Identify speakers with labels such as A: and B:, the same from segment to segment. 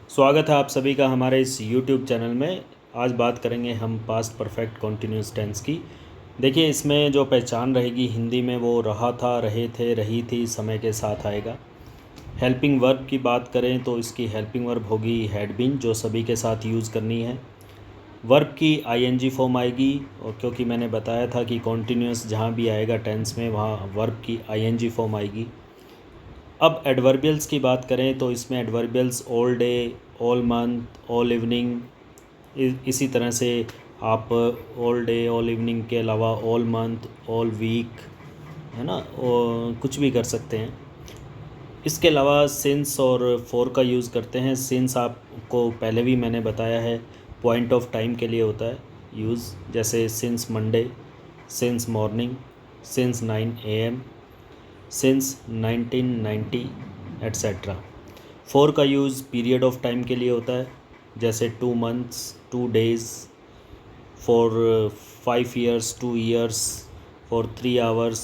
A: स्वागत है आप सभी का हमारे इस YouTube चैनल में। आज बात करेंगे हम पास्ट परफेक्ट कॉन्टिन्यूस टेंस की। देखिए, इसमें जो पहचान रहेगी हिंदी में वो रहा था, रहे थे, रही थी समय के साथ आएगा। हेल्पिंग वर्ब की बात करें तो इसकी हेल्पिंग वर्ब होगी हैड बीन, जो सभी के साथ यूज़ करनी है। वर्ब की आईएनजी फॉर्म आएगी, और क्योंकि मैंने बताया था कि कॉन्टिन्यूस जहाँ भी आएगा टेंस में वहाँ वर्ब की आईएनजी फॉर्म आएगी। अब एडवर्बियल्स की बात करें तो इसमें adverbials all day, all month, all evening, इसी तरह से आप ऑल डे, ऑल इवनिंग के अलावा ऑल मंथ, ऑल वीक, है ना, और कुछ भी कर सकते हैं। इसके अलावा सिंस और फॉर का यूज़ करते हैं। सिंस आपको पहले भी मैंने बताया है, पॉइंट ऑफ टाइम के लिए होता है यूज़, जैसे since Monday, since morning, since 9 AM, since 1990 etcetera. For का यूज़ पीरियड ऑफ टाइम के लिए होता है, जैसे 2 months, 2 days, for 5 years, 2 years, for 3 hours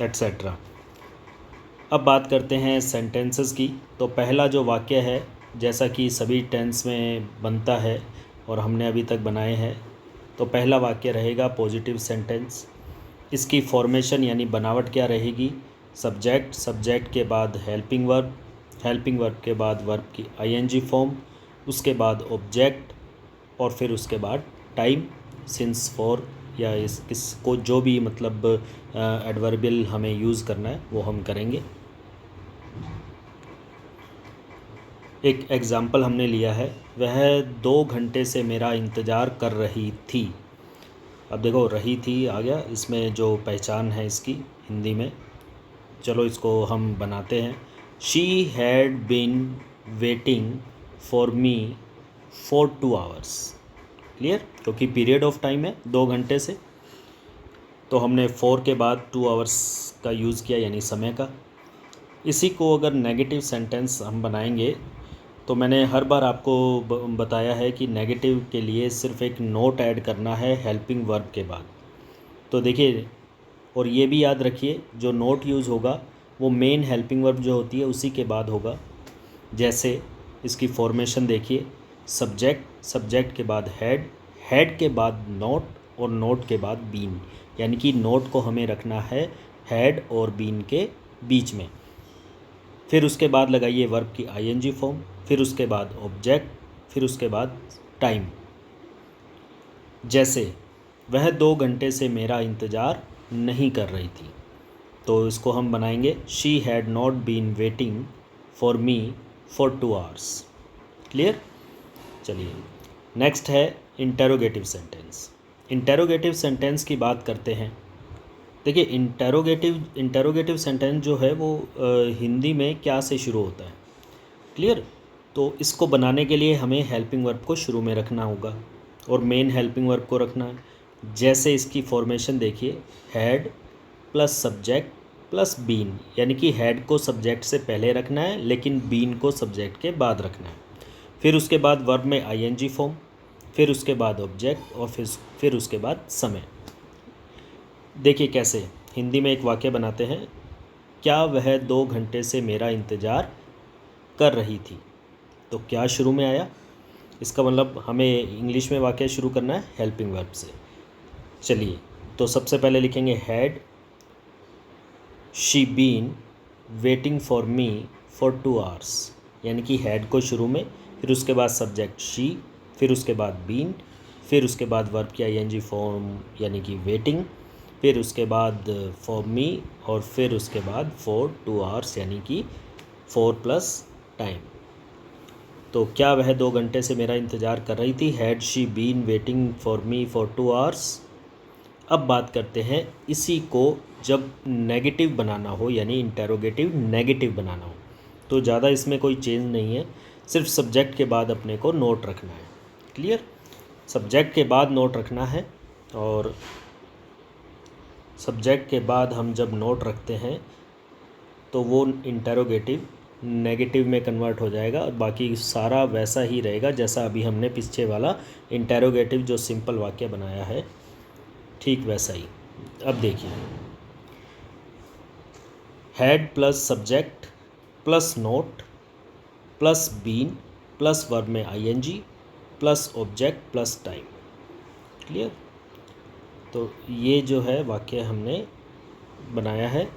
A: etcetera. अब बात करते हैं सेंटेंसेस की। तो पहला जो वाक्य है, जैसा कि सभी टेंस में बनता है और हमने अभी तक बनाए हैं, तो पहला वाक्य रहेगा पॉजिटिव सेंटेंस। इसकी फॉर्मेशन यानी बनावट क्या रहेगी? सब्जेक्ट, सब्जेक्ट के बाद हेल्पिंग वर्ब, हेल्पिंग वर्ब के बाद वर्ब की आईएनजी फॉर्म, उसके बाद ऑब्जेक्ट, और फिर उसके बाद टाइम, सिंस, फॉर, या इसको जो भी मतलब एडवर्बियल हमें यूज़ करना है वो हम करेंगे। एक एग्ज़ाम्पल हमने लिया है, वह 2 घंटे से मेरा इंतज़ार कर रही थी। अब देखो, रही थी आ गया, इसमें जो पहचान है इसकी हिंदी में। चलो इसको हम बनाते हैं। She had been waiting for me for 2 hours। Clear? क्योंकि पीरियड ऑफ टाइम है 2 घंटे से, तो हमने फॉर के बाद 2 hours का यूज़ किया, यानी समय का। इसी को अगर नेगेटिव सेंटेंस हम बनाएंगे, तो मैंने हर बार आपको बताया है कि नेगेटिव के लिए सिर्फ एक नोट ऐड करना है हेल्पिंग वर्ब के बाद। तो देखिए, और ये भी याद रखिए, जो नोट यूज़ होगा वो मेन हेल्पिंग वर्ब जो होती है उसी के बाद होगा। जैसे इसकी फॉर्मेशन देखिए, सब्जेक्ट, सब्जेक्ट के बाद हेड, हेड के बाद नोट, और नोट के बाद बीन, यानी कि नोट को हमें रखना है हेड और बीन के बीच में। फिर उसके बाद लगाइए वर्ब की आईएनजी फॉर्म, फिर उसके बाद ऑब्जेक्ट, फिर उसके बाद टाइम। जैसे वह 2 घंटे से मेरा इंतज़ार नहीं कर रही थी, तो इसको हम बनाएंगे she had not been waiting for me for 2 hours। Clear? चलिए, नेक्स्ट है इंटेरोगेटिव सेंटेंस। इंटेरोगेटिव सेंटेंस की बात करते हैं। देखिए, इंटेरोगेटिव सेंटेंस जो है वो हिंदी में क्या से शुरू होता है? क्लियर? तो इसको बनाने के लिए हमें हेल्पिंग वर्ब को शुरू में रखना होगा और मेन हेल्पिंग वर्ब को रखना है। जैसे इसकी फॉर्मेशन देखिए, had plus subject plus been, यानी कि हैड को सब्जेक्ट से पहले रखना है लेकिन बीन को सब्जेक्ट के बाद रखना है। फिर उसके बाद वर्ब में आईएनजी फॉर्म, फिर उसके बाद ऑब्जेक्ट, और फिर उसके बाद समय। देखिए कैसे हिंदी में एक वाक्य बनाते हैं। क्या वह 2 घंटे से मेरा इंतज़ार कर रही थी? तो क्या शुरू में आया, इसका मतलब हमें इंग्लिश में वाक्य शुरू करना है हेल्पिंग वर्ब से। चलिए, तो सबसे पहले लिखेंगे had she been waiting for me for 2 hours, यानी कि हैड को शुरू में, फिर उसके बाद सब्जेक्ट शी, फिर उसके बाद बीन, फिर उसके बाद वर्ब की आईएनजी फॉर्म यानी कि वेटिंग, फिर उसके बाद फॉर मी, और फिर उसके बाद फॉर 2 hours यानी कि 4 प्लस टाइम। तो क्या वह 2 घंटे से मेरा इंतज़ार कर रही थी? Had she been waiting for me for 2 hours। अब बात करते हैं इसी को जब नेगेटिव बनाना हो, यानी इंटेरोगेटिव नेगेटिव बनाना हो, तो ज़्यादा इसमें कोई चेंज नहीं है, सिर्फ सब्जेक्ट के बाद अपने को नोट रखना है। क्लियर? सब्जेक्ट के बाद नोट रखना है, और सब्जेक्ट के बाद हम जब नोट रखते हैं तो वो इंटेरोगेटिव नेगेटिव में कन्वर्ट हो जाएगा, और बाकी सारा वैसा ही रहेगा जैसा अभी हमने पीछे वाला इंटेरोगेटिव जो सिंपल वाक्य बनाया है, ठीक वैसा ही। अब देखिए, had plus subject plus not plus been plus verb में ing plus object plus time. Clear? तो ये जो है वाक्य हमने बनाया है।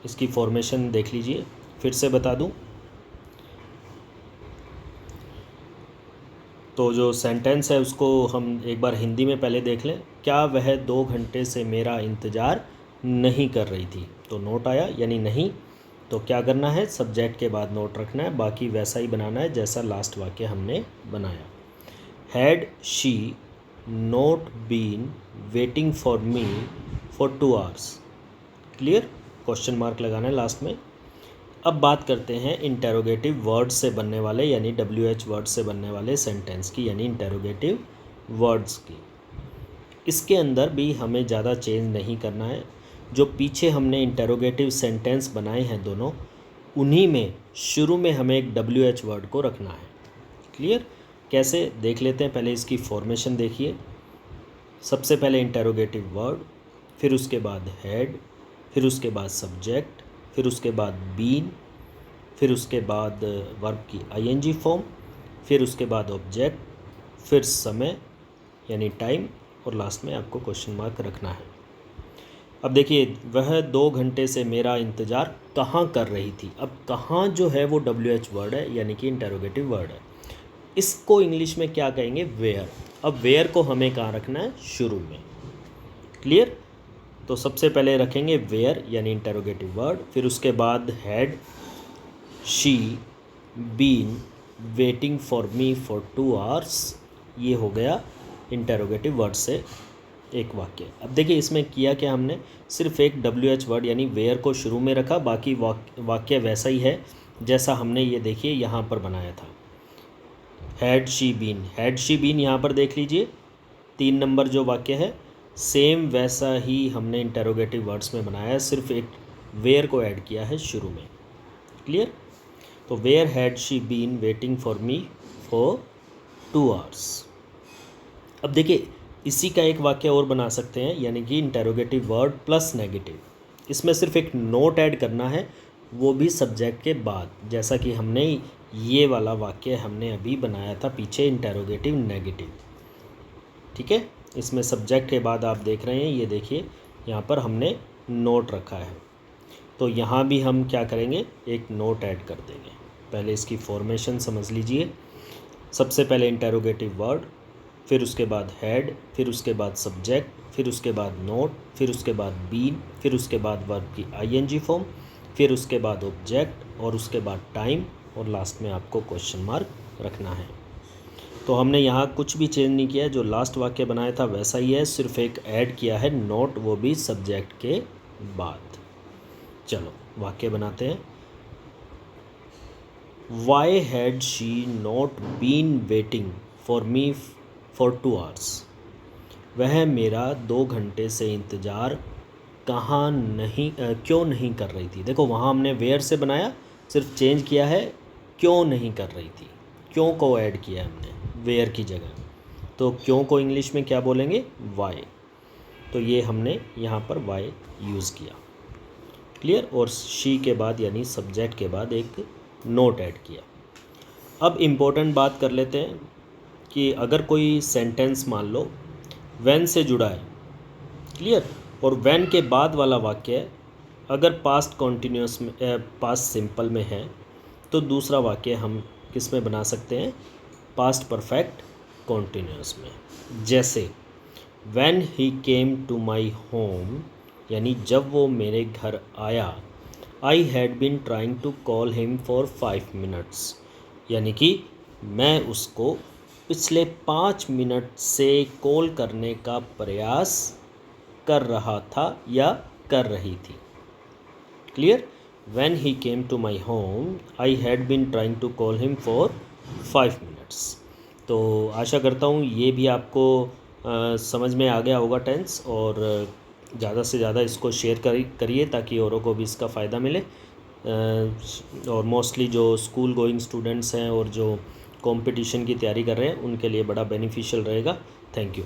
A: इसकी फॉर्मेशन देख लीजिए, फिर से बता दूं तो जो सेंटेंस है उसको हम एक बार हिंदी में पहले देख लें। क्या वह 2 घंटे से मेरा इंतज़ार नहीं कर रही थी? तो नोट आया यानी नहीं। तो क्या करना है, सब्जेक्ट के बाद नोट रखना है, बाकी वैसा ही बनाना है जैसा लास्ट वाक्य हमने बनाया। Had she not been waiting for me for 2 hours. Clear? Question mark लगाना है लास्ट में। अब बात करते हैं इंटेरोगेटिव वर्ड से बनने वाले यानी WH वर्ड से बनने वाले सेंटेंस की, यानी इंटेरोगेटिव वर्ड्स की। इसके अंदर भी हमें ज़्यादा चेंज नहीं करना है। जो पीछे हमने इंटेरोगेटिव सेंटेंस बनाए हैं दोनों, उन्हीं में शुरू में हमें एक WH वर्ड को रखना है। क्लियर? कैसे देख लेते हैं, पहले इसकी फॉर्मेशन देखिए। सबसे पहले इंटेरोगेटिव वर्ड, फिर उसके बाद हैड, फिर उसके बाद सब्जेक्ट, फिर उसके बाद बीन, फिर उसके बाद वर्ब की ing फॉर्म, फिर उसके बाद ऑब्जेक्ट, फिर समय यानी टाइम, और लास्ट में आपको क्वेश्चन मार्क रखना है। अब देखिए, वह 2 घंटे से मेरा इंतज़ार कहाँ कर रही थी। अब कहाँ जो है वो WH वर्ड है यानी कि इंटेरोगेटिव वर्ड है। इसको इंग्लिश में क्या कहेंगे, वेयर। अब वेयर को हमें कहाँ रखना है, शुरू में। क्लियर? तो सबसे पहले रखेंगे वेयर यानी इंटेरोगेटिव वर्ड, फिर उसके बाद had she been waiting for me for 2 hours. ये हो गया इंटेरोगेटिव वर्ड से एक वाक्य। अब देखिए इसमें किया क्या हमने, सिर्फ एक WH वर्ड यानी वेयर को शुरू में रखा, बाकी वाक्य वैसा ही है जैसा हमने ये देखिए यहाँ पर बनाया था। हैड शी बीन यहाँ पर देख लीजिए 3 नंबर जो वाक्य है, सेम वैसा ही हमने इंटेरोगेटिव वर्ड्स में बनाया है, सिर्फ एक वेयर को ऐड किया है शुरू में। क्लियर? तो where had she been waiting for me for 2 hours. अब देखिए इसी का एक वाक्य और बना सकते हैं, यानी कि इंटेरोगेटिव वर्ड प्लस नेगेटिव। इसमें सिर्फ एक नोट ऐड करना है, वो भी सब्जेक्ट के बाद, जैसा कि हमने ये वाला वाक्य हमने अभी बनाया था पीछे, इंटेरोगेटिव नेगेटिव। ठीक है? इसमें सब्जेक्ट के बाद आप देख रहे हैं, ये देखिए यहाँ पर हमने नोट रखा है। तो यहाँ भी हम क्या करेंगे, एक नोट ऐड कर देंगे। पहले इसकी फॉर्मेशन समझ लीजिए। सबसे पहले इंटेरोगेटिव वर्ड, फिर उसके बाद हैड, फिर उसके बाद सब्जेक्ट, फिर उसके बाद नोट, फिर उसके बाद बीन, फिर उसके बाद वर्ब की ing फॉर्म, फिर उसके बाद ऑब्जेक्ट, और उसके बाद टाइम, और लास्ट में आपको क्वेश्चन मार्क रखना है। तो हमने यहाँ कुछ भी चेंज नहीं किया है, जो लास्ट वाक्य बनाया था वैसा ही है, सिर्फ एक ऐड किया है नोट, वो भी सब्जेक्ट के बाद। चलो वाक्य बनाते हैं। Why had she not been waiting for me for 2 hours. वह मेरा 2 घंटे से इंतज़ार क्यों नहीं कर रही थी। देखो वहाँ हमने वेयर से बनाया, सिर्फ चेंज किया है क्यों नहीं कर रही थी, क्यों को ऐड किया है हमने वेयर की जगह। तो क्यों को इंग्लिश में क्या बोलेंगे, वाई। तो ये हमने यहाँ पर वाई यूज़ किया। क्लियर? और शी के बाद यानी सब्जेक्ट के बाद एक नोट ऐड किया। अब इम्पोर्टेंट बात कर लेते हैं कि अगर कोई सेंटेंस मान लो व्हेन से जुड़ा है, क्लियर, और व्हेन के बाद वाला वाक्य अगर पास्ट कॉन्टिन्यूस में पास्ट सिंपल में है, तो दूसरा वाक्य हम किस में बना सकते हैं, पास्ट परफेक्ट कॉन्टिन्यूस में। जैसे when he came to my home, यानी जब वो मेरे घर आया, I had been trying to call him for 5 minutes, यानी कि मैं उसको पिछले 5 मिनट से कॉल करने का प्रयास कर रहा था या कर रही थी। Clear? When he came to my home I had been trying to call him for 5 minutes. तो आशा करता हूँ ये भी आपको समझ में आ गया होगा टेंस, और ज़्यादा से ज़्यादा इसको शेयर करिए ताकि औरों को भी इसका फ़ायदा मिले। और मोस्टली जो स्कूल गोइंग स्टूडेंट्स हैं और जो कंपटीशन की तैयारी कर रहे हैं उनके लिए बड़ा बेनिफिशियल रहेगा। Thank you.